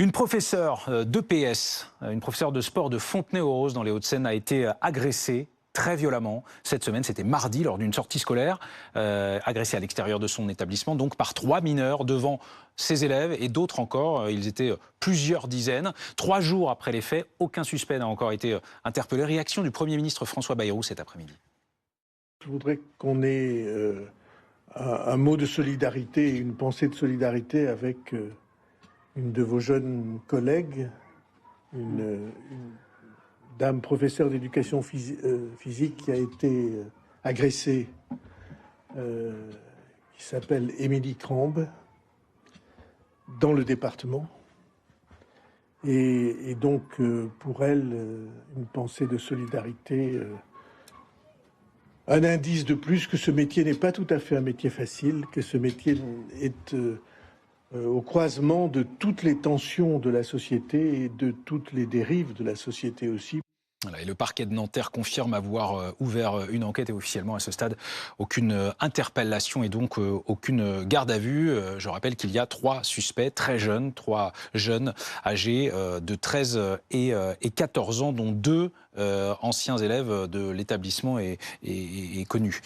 Une professeure d'EPS, une professeure de sport de Fontenay-aux-Roses dans les Hauts-de-Seine a été agressée très violemment cette semaine. C'était mardi lors d'une sortie scolaire, agressée à l'extérieur de son établissement, donc par 3 mineurs devant ses élèves et d'autres encore. Ils étaient plusieurs dizaines. 3 jours après les faits, aucun suspect n'a encore été interpellé. Réaction du Premier ministre François Bayrou cet après-midi. Je voudrais qu'on ait un mot de solidarité, une pensée de solidarité avec une de vos jeunes collègues, une dame professeure d'éducation physique qui a été agressée, qui s'appelle Émilie Crambe, dans le département. Et donc, pour elle, une pensée de solidarité, un indice de plus que ce métier n'est pas tout à fait un métier facile, que ce métier est au croisement de toutes les tensions de la société et de toutes les dérives de la société aussi. Voilà, et le parquet de Nanterre confirme avoir ouvert une enquête et officiellement à ce stade aucune interpellation et donc aucune garde à vue. Je rappelle qu'il y a 3 suspects très jeunes, 3 jeunes âgés de 13 et 14 ans, dont 2 anciens élèves de l'établissement et connus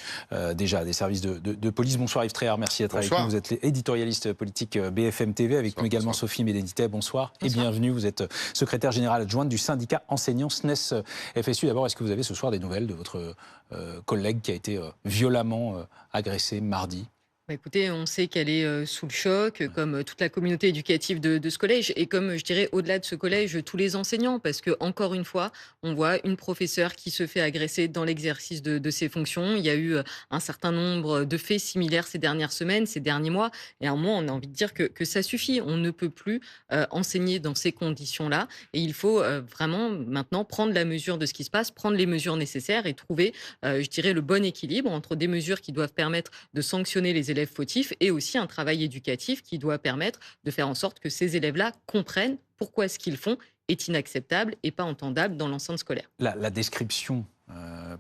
déjà des services de police. Bonsoir Yves Tréhard, merci d'être avec nous. Vous êtes éditorialiste politique BFM TV, avec nous également Sophie Médédité. Bonsoir et bienvenue. Vous êtes secrétaire générale adjointe du syndicat enseignant SNES FSU. D'abord, est-ce que vous avez ce soir des nouvelles de votre collègue qui a été violemment agressée mardi ? Écoutez, on sait qu'elle est sous le choc, comme toute la communauté éducative de ce collège, et comme, je dirais, au-delà de ce collège, tous les enseignants, parce que encore une fois, on voit une professeure qui se fait agresser dans l'exercice de ses fonctions. Il y a eu un certain nombre de faits similaires ces dernières semaines, ces derniers mois, et à un moment, on a envie de dire que ça suffit. On ne peut plus enseigner dans ces conditions-là, et il faut vraiment maintenant prendre la mesure de ce qui se passe, prendre les mesures nécessaires et trouver, je dirais, le bon équilibre entre des mesures qui doivent permettre de sanctionner les élèves fautifs et aussi un travail éducatif qui doit permettre de faire en sorte que ces élèves-là comprennent pourquoi ce qu'ils font est inacceptable et pas entendable dans l'enceinte scolaire. La description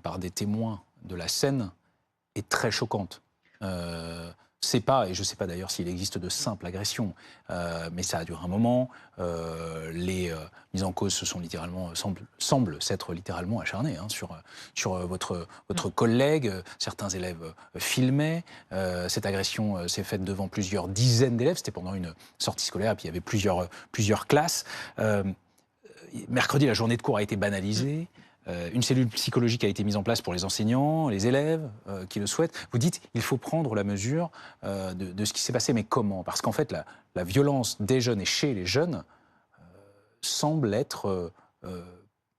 par des témoins de la scène est très choquante. C'est pas, et je ne sais pas d'ailleurs s'il existe de simples agressions, mais ça a duré un moment. Les mises en cause se sont littéralement, semblent s'être littéralement acharnées sur votre collègue. Certains élèves filmaient. Cette agression s'est faite devant plusieurs dizaines d'élèves. C'était pendant une sortie scolaire, et puis il y avait plusieurs classes. Mercredi, la journée de cours a été banalisée. Une cellule psychologique a été mise en place pour les enseignants, les élèves qui le souhaitent. Vous dites qu'il faut prendre la mesure de ce qui s'est passé, mais comment ? Parce qu'en fait, la violence des jeunes et chez les jeunes semble être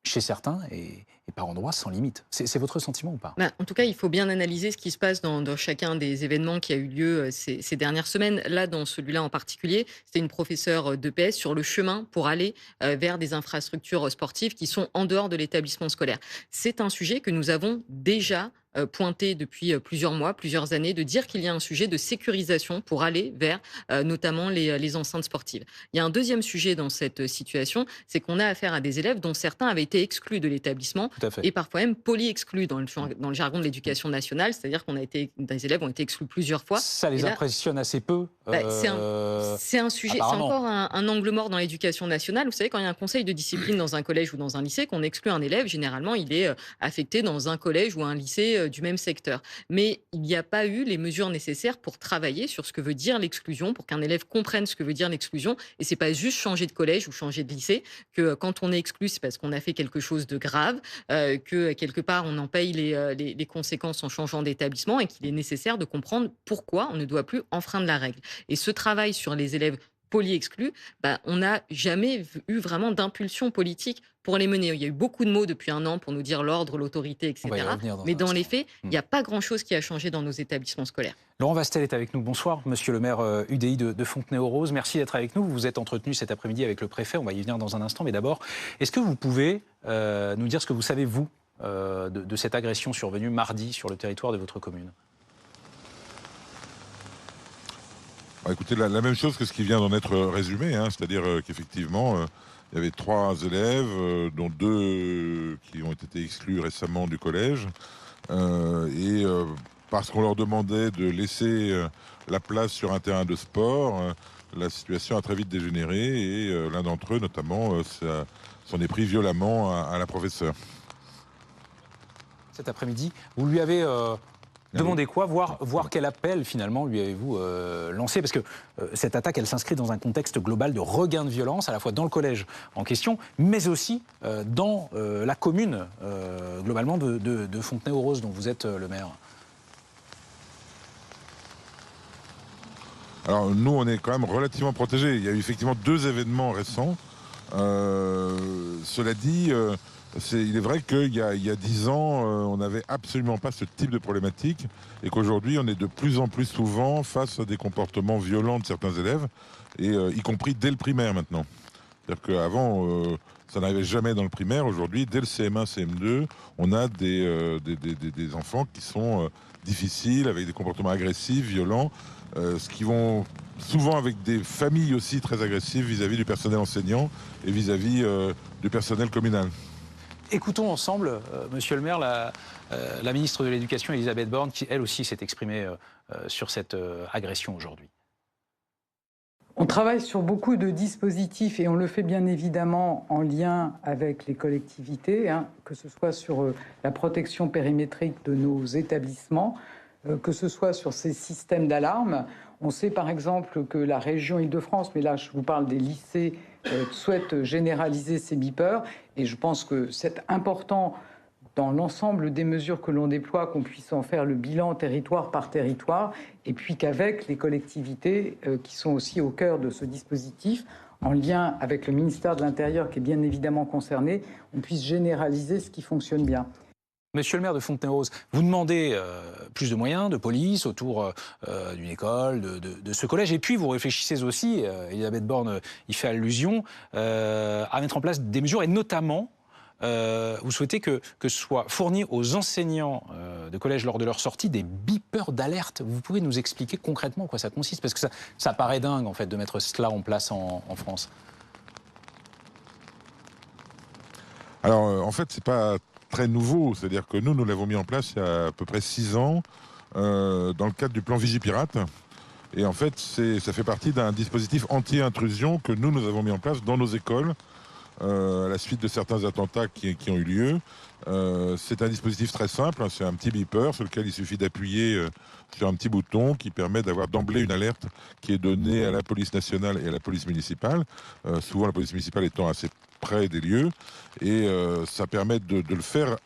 chez certains et par endroits sans limite. C'est votre sentiment ou pas ? En tout cas, il faut bien analyser ce qui se passe dans chacun des événements qui a eu lieu ces dernières semaines. Là, dans celui-là en particulier, c'était une professeure d'EPS sur le chemin pour aller vers des infrastructures sportives qui sont en dehors de l'établissement scolaire. C'est un sujet que nous avons déjà pointé depuis plusieurs mois, plusieurs années, de dire qu'il y a un sujet de sécurisation pour aller vers notamment les enceintes sportives. Il y a un deuxième sujet dans cette situation, c'est qu'on a affaire à des élèves dont certains avaient été exclus de l'établissement et parfois même poly-exclus dans le jargon de l'éducation nationale, c'est-à-dire des élèves ont été exclus plusieurs fois. Ça les impressionne assez peu. C'est un sujet, c'est encore un angle mort dans l'éducation nationale. Vous savez, quand il y a un conseil de discipline dans un collège ou dans un lycée, qu'on exclut un élève, généralement, il est affecté dans un collège ou un lycée du même secteur. Mais il n'y a pas eu les mesures nécessaires pour travailler sur ce que veut dire l'exclusion, pour qu'un élève comprenne ce que veut dire l'exclusion. Et c'est pas juste changer de collège ou changer de lycée, que quand on est exclu, c'est parce qu'on a fait quelque chose de grave, que quelque part on en paye les conséquences en changeant d'établissement et qu'il est nécessaire de comprendre pourquoi on ne doit plus enfreindre la règle. Et ce travail sur les élèves poly-exclus, on n'a jamais eu vraiment d'impulsion politique pour les mener. Il y a eu beaucoup de mots depuis un an pour nous dire l'ordre, l'autorité, etc. Mais dans les faits, il n'y a pas grand-chose qui a changé dans nos établissements scolaires. Laurent Vastel est avec nous. Bonsoir, monsieur le maire UDI de Fontenay-aux-Roses. Merci d'être avec nous. Vous vous êtes entretenu cet après-midi avec le préfet. On va y venir dans un instant. Mais d'abord, est-ce que vous pouvez nous dire ce que vous savez, vous, de cette agression survenue mardi sur le territoire de votre commune ? Écoutez, la même chose que ce qui vient d'en être résumé, c'est-à-dire qu'effectivement, il y avait 3 élèves, dont 2 qui ont été exclus récemment du collège, parce qu'on leur demandait de laisser la place sur un terrain de sport, la situation a très vite dégénéré et l'un d'entre eux, notamment, s'en est pris violemment à la professeure. Cet après-midi, vous lui avez demandé quoi, voir quel appel finalement lui avez-vous lancé? Parce que cette attaque, elle s'inscrit dans un contexte global de regain de violence, à la fois dans le collège en question, mais aussi dans la commune, globalement, de Fontenay-aux-Roses, dont vous êtes le maire. Alors nous, on est quand même relativement protégés. Il y a eu effectivement 2 événements récents. Cela dit, il est vrai qu'il y a 10 ans, on n'avait absolument pas ce type de problématique et qu'aujourd'hui, on est de plus en plus souvent face à des comportements violents de certains élèves, et y compris dès le primaire maintenant. C'est-à-dire qu'avant, ça n'arrivait jamais dans le primaire. Aujourd'hui, dès le CM1, CM2, on a des enfants qui sont difficiles, avec des comportements agressifs, violents, ce qui vont souvent avec des familles aussi très agressives vis-à-vis du personnel enseignant et vis-à-vis du personnel communal. Écoutons ensemble, Monsieur le maire, la ministre de l'Éducation, Elisabeth Borne, qui elle aussi s'est exprimée sur cette agression aujourd'hui. On travaille sur beaucoup de dispositifs et on le fait bien évidemment en lien avec les collectivités, que ce soit sur la protection périmétrique de nos établissements, que ce soit sur ces systèmes d'alarme. On sait par exemple que la région Île-de-France, mais là je vous parle des lycées, souhaite généraliser ces beepers. Et je pense que c'est important dans l'ensemble des mesures que l'on déploie, qu'on puisse en faire le bilan territoire par territoire, et puis qu'avec les collectivités qui sont aussi au cœur de ce dispositif, en lien avec le ministère de l'Intérieur qui est bien évidemment concerné, on puisse généraliser ce qui fonctionne bien. Monsieur le maire de Fontenay-aux-Roses, vous demandez plus de moyens, de police autour d'une école, de ce collège, et puis vous réfléchissez aussi, Elisabeth Borne y fait allusion, à mettre en place des mesures, et notamment, vous souhaitez que soient fournis aux enseignants de collège lors de leur sortie des beepers d'alerte. Vous pouvez nous expliquer concrètement en quoi ça consiste? Parce que ça paraît dingue en fait de mettre cela en place en France. Alors en fait, c'est pas très nouveau, c'est-à-dire que nous l'avons mis en place il y a à peu près 6 ans dans le cadre du plan Vigipirate. Et en fait, ça fait partie d'un dispositif anti-intrusion que nous avons mis en place dans nos écoles à la suite de certains attentats qui ont eu lieu. C'est un dispositif très simple, c'est un petit beeper sur lequel il suffit d'appuyer sur un petit bouton qui permet d'avoir d'emblée une alerte qui est donnée à la police nationale et à la police municipale, souvent la police municipale étant assez près des lieux, et ça permet de le faire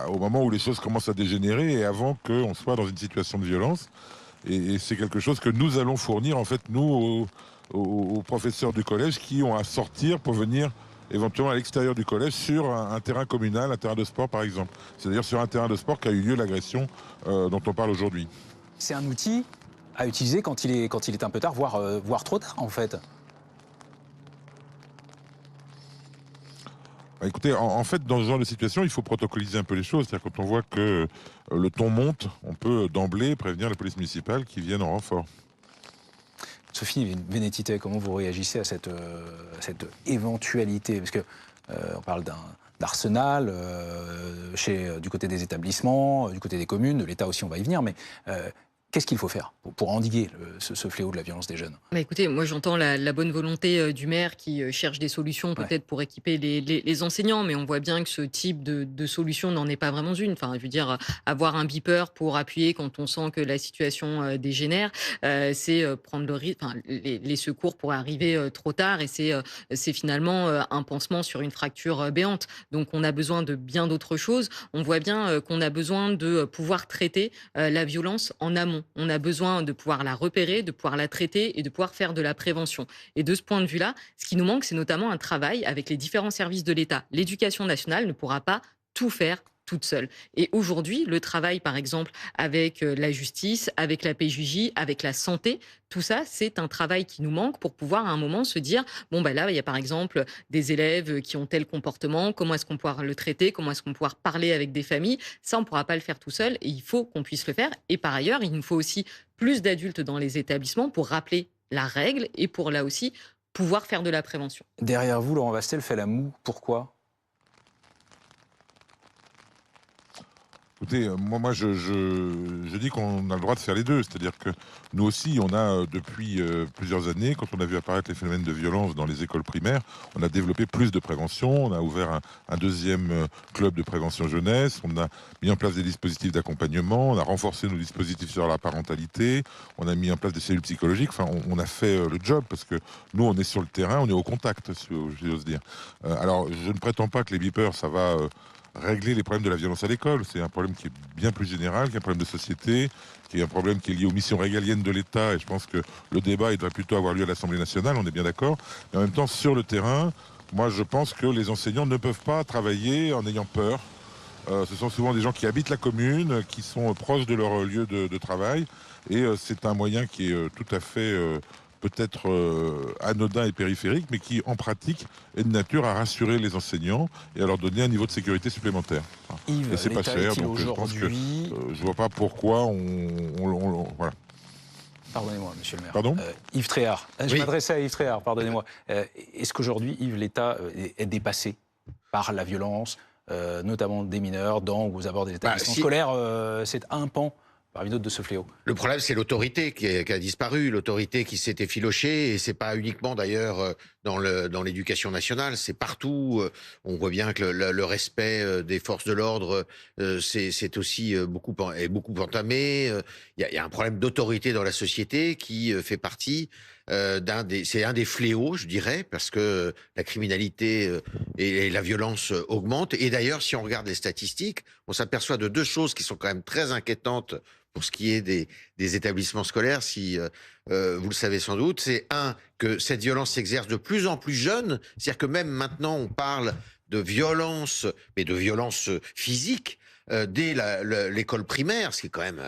au moment où les choses commencent à dégénérer et avant qu'on soit dans une situation de violence. Et c'est quelque chose que nous allons fournir, en fait, nous, aux professeurs du collège qui ont à sortir pour venir éventuellement à l'extérieur du collège sur un terrain communal, un terrain de sport par exemple. C'est-à-dire sur un terrain de sport qu'a eu lieu l'agression dont on parle aujourd'hui. C'est un outil à utiliser quand il est un peu tard, voire trop tard en fait. Écoutez, en fait, dans ce genre de situation, il faut protocoliser un peu les choses. C'est-à-dire quand on voit que le ton monte, on peut d'emblée prévenir la police municipale qui vienne en renfort. Sophie Vénétité, comment vous réagissez à cette éventualité? Parce que on parle d'arsenal du côté des établissements, du côté des communes, de l'État aussi, on va y venir, mais qu'est-ce qu'il faut faire pour endiguer ce fléau de la violence des jeunes? Écoutez, moi j'entends la bonne volonté du maire qui cherche des solutions peut-être pour équiper les enseignants, mais on voit bien que ce type de solution n'en est pas vraiment une. Enfin, je veux dire, avoir un beeper pour appuyer quand on sent que la situation dégénère, c'est prendre le risque. Enfin, les secours pourraient arriver trop tard et c'est finalement un pansement sur une fracture béante. Donc on a besoin de bien d'autres choses. On voit bien qu'on a besoin de pouvoir traiter la violence en amont. On a besoin de pouvoir la repérer, de pouvoir la traiter et de pouvoir faire de la prévention. Et de ce point de vue-là, ce qui nous manque, c'est notamment un travail avec les différents services de l'État. L'éducation nationale ne pourra pas tout faire toute seule. Et aujourd'hui, le travail, par exemple, avec la justice, avec la PJJ, avec la santé, tout ça, c'est un travail qui nous manque pour pouvoir à un moment se dire, bon, ben là, il y a par exemple des élèves qui ont tel comportement, comment est-ce qu'on pourra le traiter, comment est-ce qu'on pourra parler avec des familles. Ça, on ne pourra pas le faire tout seul et il faut qu'on puisse le faire. Et par ailleurs, il nous faut aussi plus d'adultes dans les établissements pour rappeler la règle et pour là aussi pouvoir faire de la prévention. Derrière vous, Laurent Vastel fait la moue. Pourquoi? Écoutez, moi je dis qu'on a le droit de faire les deux. C'est-à-dire que nous aussi, on a depuis plusieurs années, quand on a vu apparaître les phénomènes de violence dans les écoles primaires, on a développé plus de prévention. On a ouvert un deuxième club de prévention jeunesse. On a mis en place des dispositifs d'accompagnement. On a renforcé nos dispositifs sur la parentalité. On a mis en place des cellules psychologiques. Enfin, on a fait le job parce que nous, on est sur le terrain, on est au contact, si j'ose dire. Alors, je ne prétends pas que les beepers, ça va régler les problèmes de la violence à l'école. C'est un problème qui est bien plus général, qui est un problème de société, qui est un problème qui est lié aux missions régaliennes de l'État. Et je pense que le débat, il devrait plutôt avoir lieu à l'Assemblée nationale, on est bien d'accord. Mais en même temps, sur le terrain, moi, je pense que les enseignants ne peuvent pas travailler en ayant peur. Ce sont souvent des gens qui habitent la commune, qui sont proches de leur lieu de travail. Et c'est un moyen qui est tout à fait peut-être anodin et périphérique, mais qui, en pratique, est de nature à rassurer les enseignants et à leur donner un niveau de sécurité supplémentaire. Yves, et c'est pas cher, donc je pense que je vois pas pourquoi voilà. Pardonnez-moi, monsieur le maire. Pardon Yves Tréhard. Je Oui. m'adressais à Yves Tréhard, pardonnez-moi. Est-ce qu'aujourd'hui, Yves, l'État est dépassé par la violence, notamment des mineurs, dans ou aux abords des établissements scolaires? C'est un pan parmi d'autres de ce fléau. Le problème, c'est l'autorité qui a disparu, l'autorité qui s'est effilochée, et c'est pas uniquement d'ailleurs dans l'éducation nationale, c'est partout. On voit bien que le respect des forces de l'ordre, c'est aussi beaucoup entamé. Il y a un problème d'autorité dans la société qui fait partie c'est un des fléaux, je dirais, parce que la criminalité et la violence augmentent. Et d'ailleurs, si on regarde les statistiques, on s'aperçoit de deux choses qui sont quand même très inquiétantes pour ce qui est des établissements scolaires, si vous le savez sans doute. C'est que cette violence s'exerce de plus en plus jeune, c'est-à-dire que même maintenant on parle de violence, mais de violence physique, dès l'école primaire, ce qui est quand même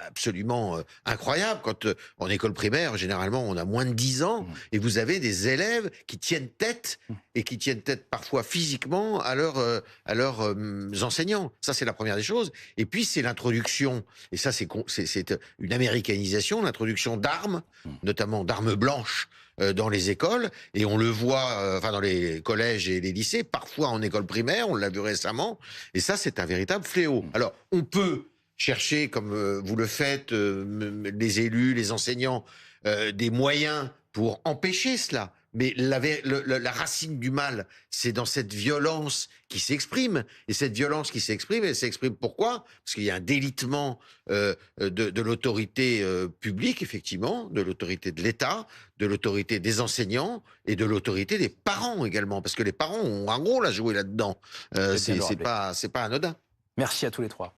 absolument incroyable. Quand en école primaire, généralement, on a moins de 10 ans, et vous avez des élèves qui tiennent tête, et qui tiennent tête parfois physiquement à leurs enseignants. Ça, c'est la première des choses. Et puis, c'est l'introduction, et ça, c'est une américanisation, l'introduction d'armes, notamment d'armes blanches, dans les écoles, et on le voit dans les collèges et les lycées, parfois en école primaire, on l'a vu récemment, et ça, c'est un véritable fléau. Alors, on peut chercher, comme vous le faites, les élus, les enseignants, des moyens pour empêcher cela. Mais la racine du mal, c'est dans cette violence qui s'exprime. Et cette violence qui s'exprime, elle s'exprime pourquoi? Parce qu'il y a un délitement de l'autorité publique, effectivement, de l'autorité de l'État, de l'autorité des enseignants et de l'autorité des parents également. Parce que les parents ont un rôle à jouer là-dedans. C'est pas anodin. Merci à tous les trois.